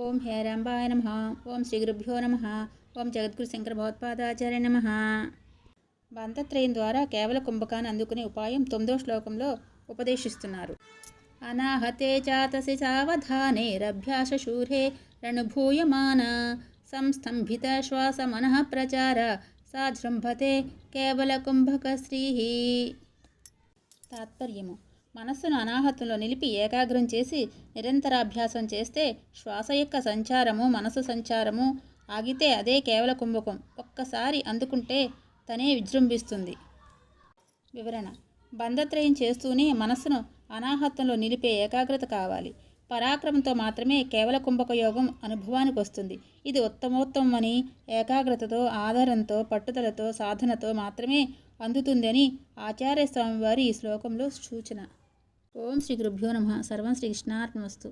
ఓం హేరంబాయ నమ. ఓం శ్రీ గురుభ్యో నమ. ఓం జగద్గురు శంకర భగవత్పాదాచార్య నమ. బంధత్రయం ద్వారా కేవల కుంభకాన్ని అందుకునే ఉపాయం 9వ శ్లోకంలో ఉపదేశిస్తున్నారు. అనాహతే చాతసి సావధానే రభ్యాసశూరే రణుభూయమాన సంస్తంభిత శ్వాస మనః ప్రచార సాజృంభతే కేవల కుంభకశ్రీ. తాత్పర్యము: మనస్సును అనాహతంలో నిలిపి ఏకాగ్రం చేసి నిరంతరాభ్యాసం చేస్తే శ్వాస యొక్క సంచారము, మనసు సంచారము ఆగితే అదే కేవల కుంభకం. ఒక్కసారి అందుకుంటే తనే విజృంభిస్తుంది. వివరణ: బంధత్రయం చేస్తూనే మనస్సును అనాహతంలో నిలిపే ఏకాగ్రత కావాలి. పరాక్రమంతో మాత్రమే కేవల కుంభక యోగం అనుభవానికి వస్తుంది. ఇది ఉత్తమోత్తమని ఏకాగ్రతతో, ఆధారంతో, పట్టుదలతో, సాధనతో మాత్రమే అందుతుందని ఆచార్య స్వామివారి ఈ శ్లోకంలో సూచన. ఓం శ్రీ గురుభ్యో నమః. సర్వం శ్రీకృష్ణార్పణమస్తు.